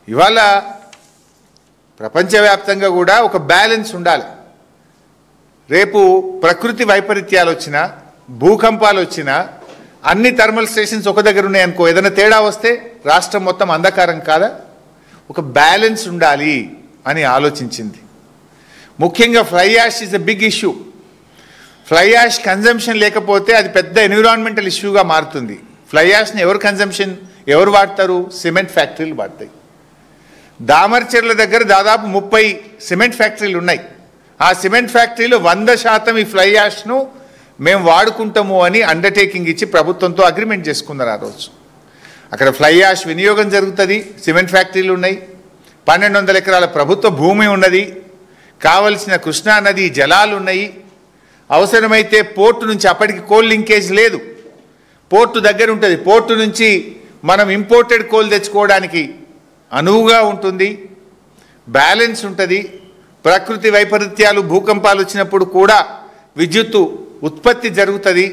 ఇవాళ ప్రపంచవ్యాప్తంగా కూడా ఒక బ్యాలెన్స్ ఉండాలి. రేపు ప్రకృతి వైపరీత్యాలు వచ్చినా, భూకంపాలు వచ్చినా, అన్ని థర్మల్ స్టేషన్స్ ఒక దగ్గర ఉన్నాయనుకో, ఏదైనా తేడా వస్తే రాష్ట్రం మొత్తం అంధకారం కాదా? ఒక బ్యాలెన్స్ ఉండాలి అని ఆలోచించింది. ముఖ్యంగా fly ash is a big issue. Fly ash consumption లేకపోతే అది పెద్ద ఎన్విరాన్మెంటల్ ఇష్యూగా మారుతుంది. ఫ్లై యాష్ని ఎవరు వాడతారు? సిమెంట్ ఫ్యాక్టరీలు వాడతాయి. దామర్చెర్ల దగ్గర దాదాపు 30 సిమెంట్ ఫ్యాక్టరీలు ఉన్నాయి. ఆ సిమెంట్ ఫ్యాక్టరీలో 100% ఈ ఫ్లై యాష్ను మేము వాడుకుంటాము అని అండర్టేకింగ్ ఇచ్చి ప్రభుత్వంతో అగ్రిమెంట్ చేసుకున్నారు. ఆ రోజు అక్కడ ఫ్లై యాష్ వినియోగం జరుగుతుంది. సిమెంట్ ఫ్యాక్టరీలు ఉన్నాయి. 1200 ఎకరాల ప్రభుత్వ భూమి ఉన్నది. కావలసిన కృష్ణా నది జలాలు ఉన్నాయి. అవసరమైతే పోర్టు నుంచి, అప్పటికి కోల్ లింకేజ్ లేదు, పోర్టు దగ్గర ఉంటుంది. పోర్టు నుంచి మనం ఇంపోర్టెడ్ కోల్ తెచ్చుకోవడానికి అనువుగా ఉంటుంది. బ్యాలెన్స్ ఉంటుంది. ప్రకృతి వైపరీత్యాలు, భూకంపాలు వచ్చినప్పుడు కూడా విద్యుత్తు ఉత్పత్తి జరుగుతుంది.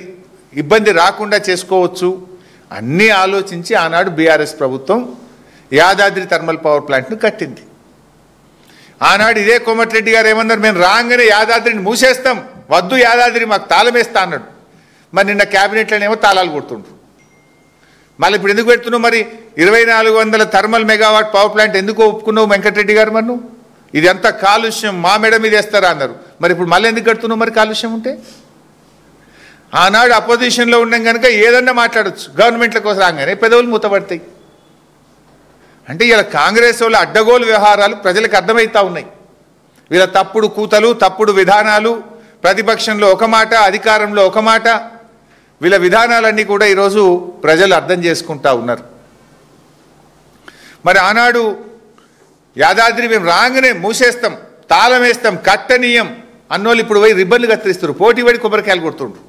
ఇబ్బంది రాకుండా చేసుకోవచ్చు. అన్నీ ఆలోచించి ఆనాడు బీఆర్ఎస్ ప్రభుత్వం యాదాద్రి థర్మల్ పవర్ ప్లాంట్ను కట్టింది. ఆనాడు ఇదే కోమటిరెడ్డి గారు ఏమన్నారు? మేము రాగానే యాదాద్రిని మూసేస్తాం, వద్దు యాదాద్రి మాకు తాళం వేస్తా అన్నాడు. మరి నిన్న క్యాబినెట్లోనేమో తాళాలు కొడుతుండ్రు. మళ్ళీ ఇప్పుడు ఎందుకు పెడుతున్నావు? మరి 2400 థర్మల్ మెగావాట్ పవర్ ప్లాంట్ ఎందుకు ఒప్పుకున్నావు వెంకటరెడ్డి గారు? మరి నువ్వు ఇదంతా కాలుష్యం మా మెడ మీద వేస్తారా అన్నారు. మరి ఇప్పుడు మళ్ళీ ఎందుకు కడుతున్నావు? మరి కాలుష్యం ఉంటే ఆనాడు అపోజిషన్లో ఉన్నాం కనుక ఏదన్నా మాట్లాడచ్చు. గవర్నమెంట్ల కోసం రాగానే పెదవులు మూతపడతాయి. అంటే ఇలా కాంగ్రెస్ వాళ్ళ అడ్డగోలు వ్యవహారాలు ప్రజలకు అర్థమవుతూ ఉన్నాయి. వీళ్ళ తప్పుడు కూతలు, తప్పుడు విధానాలు, ప్రతిపక్షంలో ఒక మాట, అధికారంలో ఒక మాట, వీళ్ళ విధానాలన్నీ కూడా ఈరోజు ప్రజలు అర్థం చేసుకుంటూ ఉన్నారు. మరి ఆనాడు యాదాద్రి మేము రాగానే మూసేస్తాం, తాళం వేస్తాం, కట్టనీయం అన్నోళ్ళు ఇప్పుడు పోయి రిబ్బన్లు కత్తిరిస్తారు. పోటీ పడి కొబ్బరికాయలు కొడుతుండ్రు.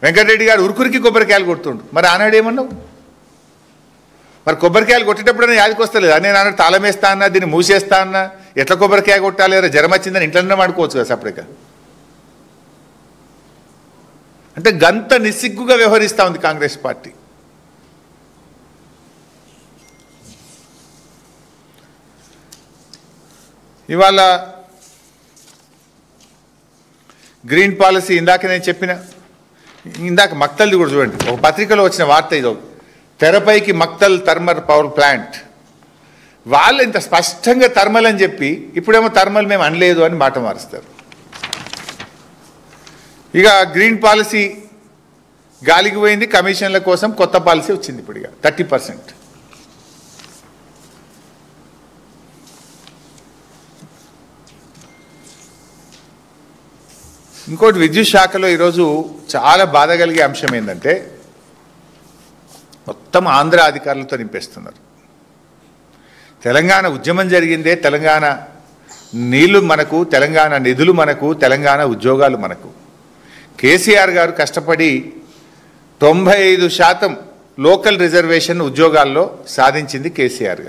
వెంకటరెడ్డి గారు ఉరుకురికి కొబ్బరికాయలు కొడుతుండ్రు. మరి ఆనాడు ఏమన్నావు? మరి కొబ్బరికాయలు కొట్టేటప్పుడైనా యాదికి వస్తలేదు. నేను ఆనాడు తాళం వేస్తా అన్నా, దీన్ని మూసేస్తా అన్నా, ఎట్లా కొబ్బరికాయ కొట్టాలి? జ్వరం వచ్చిందని ఇంట్లోనే వాడుకోవచ్చు కదా సపరేట్గా. అంటే గంత నిస్సిగ్గుగా వ్యవహరిస్తూ ఉంది కాంగ్రెస్ పార్టీ. ఇవాళ గ్రీన్ పాలసీ ఇందాక నేను చెప్పిన, ఇందాక మక్తల్ది కూడా చూడండి. ఒక పత్రికలో వచ్చిన వార్త ఇదో, తెరపైకి మక్తల్ థర్మల్ పవర్ ప్లాంట్. వాళ్ళు ఇంత స్పష్టంగా థర్మల్ అని చెప్పి ఇప్పుడేమో థర్మల్ మేము అనలేదు అని మాట మారుస్తారు. ఇక గ్రీన్ పాలసీ గాలికి పోయింది. కమిషన్ల కోసం కొత్త పాలసీ వచ్చింది. ఇప్పుడు ఇక 30%. ఇంకోటి, విద్యుత్ శాఖలో ఈరోజు చాలా బాధ కలిగే అంశం ఏంటంటే మొత్తం ఆంధ్ర అధికారులతో నింపేస్తున్నారు. తెలంగాణ ఉద్యమం జరిగిందే, తెలంగాణ నీళ్లు మనకు, తెలంగాణ నిధులు మనకు, తెలంగాణ ఉద్యోగాలు మనకు. కేసీఆర్ గారు కష్టపడి 95% లోకల్ రిజర్వేషన్ ఉద్యోగాల్లో సాధించింది కేసీఆర్ గారు.